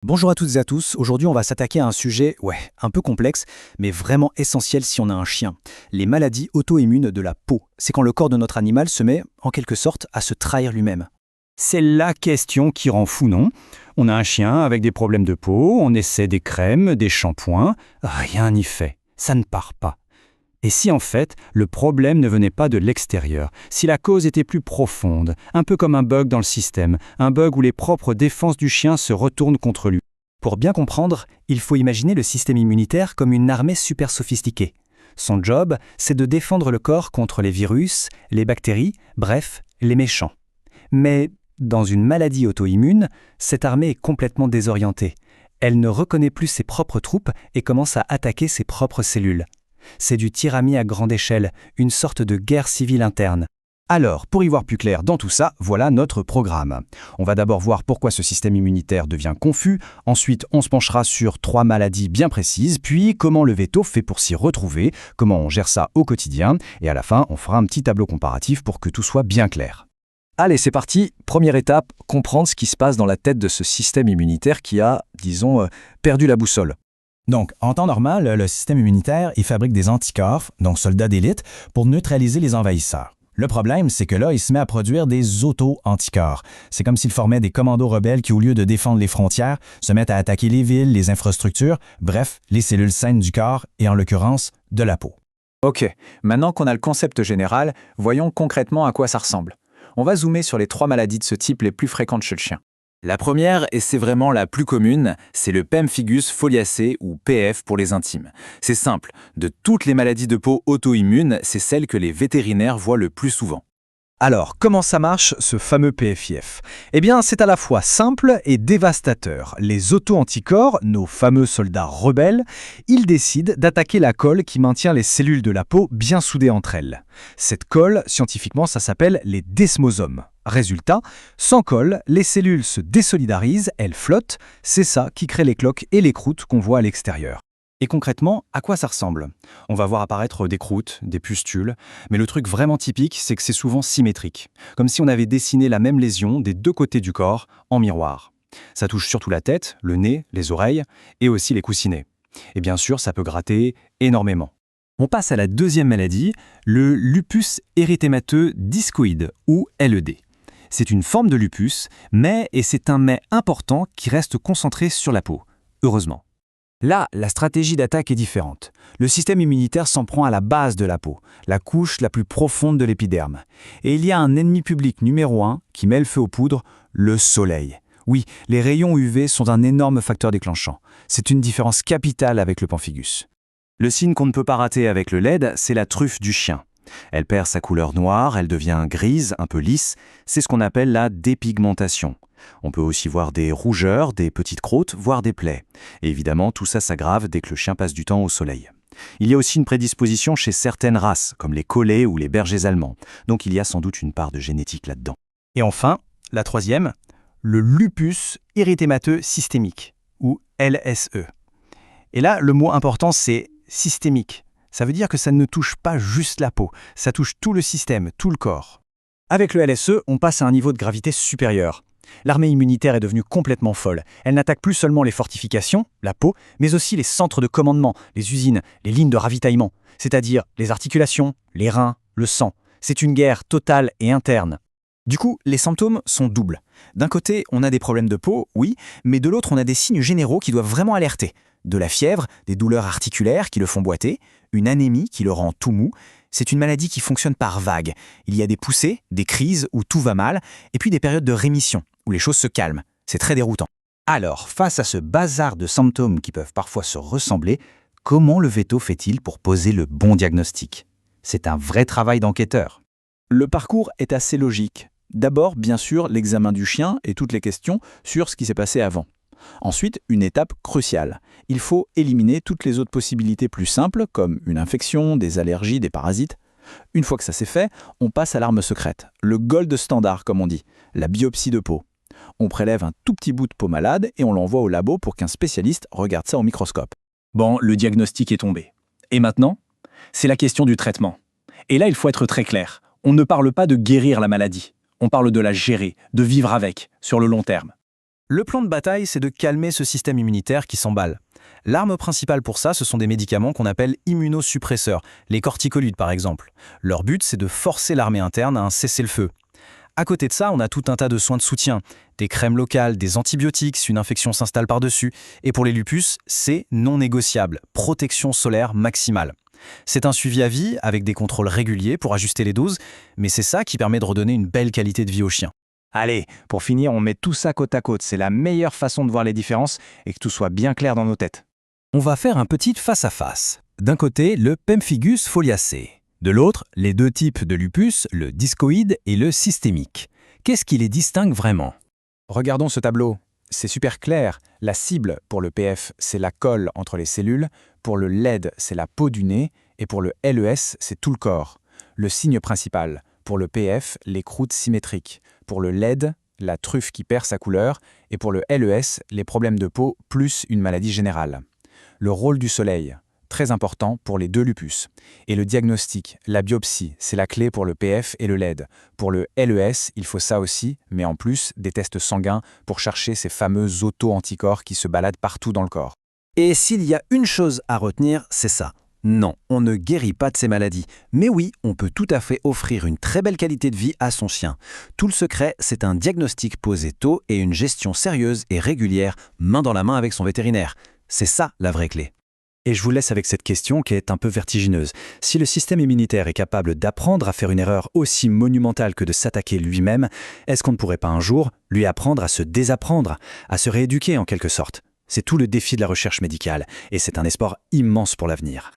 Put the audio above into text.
Bonjour à toutes et à tous, aujourd'hui on va s'attaquer à un sujet, un peu complexe, mais vraiment essentiel si on a un chien. Les maladies auto-immunes de la peau. C'est quand le corps de notre animal se met, en quelque sorte, à se trahir lui-même. C'est la question qui rend fou, non? On a un chien avec des problèmes de peau, on essaie des crèmes, des shampoings, rien n'y fait, ça ne part pas. Et si en fait, le problème ne venait pas de l'extérieur, si la cause était plus profonde, un peu comme un bug dans le système, un bug où les propres défenses du chien se retournent contre lui. Pour bien comprendre, il faut imaginer le système immunitaire comme une armée super sophistiquée. Son job, c'est de défendre le corps contre les virus, les bactéries, bref, les méchants. Mais dans une maladie auto-immune, cette armée est complètement désorientée. Elle ne reconnaît plus ses propres troupes et commence à attaquer ses propres cellules. C'est du tyrannie à grande échelle, une sorte de guerre civile interne. Alors, pour y voir plus clair dans tout ça, voilà notre programme. On va d'abord voir pourquoi ce système immunitaire devient confus, ensuite on se penchera sur 3 maladies bien précises, puis comment le veto fait pour s'y retrouver, comment on gère ça au quotidien, et à la fin on fera un petit tableau comparatif pour que tout soit bien clair. Allez, c'est parti. Première étape, comprendre ce qui se passe dans la tête de ce système immunitaire qui a, perdu la boussole. Donc, en temps normal, le système immunitaire, il fabrique des anticorps, donc soldats d'élite, pour neutraliser les envahisseurs. Le problème, c'est que là, il se met à produire des auto-anticorps. C'est comme s'il formait des commandos rebelles qui, au lieu de défendre les frontières, se mettent à attaquer les villes, les infrastructures, bref, les cellules saines du corps et en l'occurrence, de la peau. Ok, maintenant qu'on a le concept général, voyons concrètement à quoi ça ressemble. On va zoomer sur les 3 maladies de ce type les plus fréquentes chez le chien. La première, et c'est vraiment la plus commune, c'est le pemphigus foliacé ou PF pour les intimes. C'est simple, de toutes les maladies de peau auto-immunes, c'est celle que les vétérinaires voient le plus souvent. Alors, comment ça marche, ce fameux PFIF? Eh bien, c'est à la fois simple et dévastateur. Les auto-anticorps, nos fameux soldats rebelles, ils décident d'attaquer la colle qui maintient les cellules de la peau bien soudées entre elles. Cette colle, scientifiquement, ça s'appelle les desmosomes. Résultat, sans colle, les cellules se désolidarisent, elles flottent, c'est ça qui crée les cloques et les croûtes qu'on voit à l'extérieur. Et concrètement, à quoi ça ressemble? On va voir apparaître des croûtes, des pustules, mais le truc vraiment typique, c'est que c'est souvent symétrique, comme si on avait dessiné la même lésion des 2 côtés du corps, en miroir. Ça touche surtout la tête, le nez, les oreilles, et aussi les coussinets. Et bien sûr, ça peut gratter énormément. On passe à la deuxième maladie, le lupus érythémateux discoïde, ou LED. C'est une forme de lupus, et c'est un mais important qui reste concentré sur la peau, heureusement. Là, la stratégie d'attaque est différente. Le système immunitaire s'en prend à la base de la peau, la couche la plus profonde de l'épiderme. Et il y a un ennemi public numéro 1 qui met le feu aux poudres, le soleil. Oui, les rayons UV sont un énorme facteur déclenchant. C'est une différence capitale avec le pemphigus. Le signe qu'on ne peut pas rater avec le LED, c'est la truffe du chien. Elle perd sa couleur noire, elle devient grise, un peu lisse. C'est ce qu'on appelle la dépigmentation. On peut aussi voir des rougeurs, des petites croûtes, voire des plaies. Et évidemment, tout ça s'aggrave dès que le chien passe du temps au soleil. Il y a aussi une prédisposition chez certaines races, comme les collés ou les bergers allemands. Donc il y a sans doute une part de génétique là-dedans. Et enfin, la troisième, le lupus érythémateux systémique, ou LSE. Et là, le mot important, c'est systémique. Ça veut dire que ça ne touche pas juste la peau, ça touche tout le système, tout le corps. Avec le LSE, on passe à un niveau de gravité supérieur. L'armée immunitaire est devenue complètement folle. Elle n'attaque plus seulement les fortifications, la peau, mais aussi les centres de commandement, les usines, les lignes de ravitaillement, c'est-à-dire les articulations, les reins, le sang. C'est une guerre totale et interne. Du coup, les symptômes sont doubles. D'un côté, on a des problèmes de peau, oui, mais de l'autre, on a des signes généraux qui doivent vraiment alerter. De la fièvre, des douleurs articulaires qui le font boiter, une anémie qui le rend tout mou. C'est une maladie qui fonctionne par vagues. Il y a des poussées, des crises où tout va mal, et puis des périodes de rémission, où les choses se calment. C'est très déroutant. Alors, face à ce bazar de symptômes qui peuvent parfois se ressembler, comment le veto fait-il pour poser le bon diagnostic? C'est un vrai travail d'enquêteur. Le parcours est assez logique. D'abord, bien sûr, l'examen du chien et toutes les questions sur ce qui s'est passé avant. Ensuite, une étape cruciale. Il faut éliminer toutes les autres possibilités plus simples, comme une infection, des allergies, des parasites. Une fois que ça c'est fait, on passe à l'arme secrète, le gold standard comme on dit, la biopsie de peau. On prélève un tout petit bout de peau malade et on l'envoie au labo pour qu'un spécialiste regarde ça au microscope. Bon, le diagnostic est tombé. Et maintenant, c'est la question du traitement. Et là, il faut être très clair. On ne parle pas de guérir la maladie. On parle de la gérer, de vivre avec, sur le long terme. Le plan de bataille, c'est de calmer ce système immunitaire qui s'emballe. L'arme principale pour ça, ce sont des médicaments qu'on appelle immunosuppresseurs, les corticoïdes par exemple. Leur but, c'est de forcer l'armée interne à un cessez-le-feu. À côté de ça, on a tout un tas de soins de soutien, des crèmes locales, des antibiotiques si une infection s'installe par-dessus. Et pour les lupus, c'est non négociable, protection solaire maximale. C'est un suivi à vie avec des contrôles réguliers pour ajuster les doses, mais c'est ça qui permet de redonner une belle qualité de vie au chien. Allez, pour finir, on met tout ça côte à côte. C'est la meilleure façon de voir les différences et que tout soit bien clair dans nos têtes. On va faire un petit face-à-face. D'un côté, le pemphigus foliacé. De l'autre, les deux types de lupus, le discoïde et le systémique. Qu'est-ce qui les distingue vraiment? Regardons ce tableau. C'est super clair. La cible pour le PF, c'est la colle entre les cellules. Pour le LED, c'est la peau du nez. Et pour le LES, c'est tout le corps. Le signe principal. Pour le PF, les croûtes symétriques. Pour le LED, la truffe qui perd sa couleur. Et pour le LES, les problèmes de peau plus une maladie générale. Le rôle du soleil, très important pour les deux lupus. Et le diagnostic, la biopsie, c'est la clé pour le PF et le LED. Pour le LES, il faut ça aussi, mais en plus, des tests sanguins pour chercher ces fameux auto-anticorps qui se baladent partout dans le corps. Et s'il y a une chose à retenir, c'est ça. Non, on ne guérit pas de ces maladies. Mais oui, on peut tout à fait offrir une très belle qualité de vie à son chien. Tout le secret, c'est un diagnostic posé tôt et une gestion sérieuse et régulière, main dans la main avec son vétérinaire. C'est ça la vraie clé. Et je vous laisse avec cette question qui est un peu vertigineuse. Si le système immunitaire est capable d'apprendre à faire une erreur aussi monumentale que de s'attaquer lui-même, est-ce qu'on ne pourrait pas un jour lui apprendre à se désapprendre, à se rééduquer en quelque sorte? C'est tout le défi de la recherche médicale, et c'est un espoir immense pour l'avenir.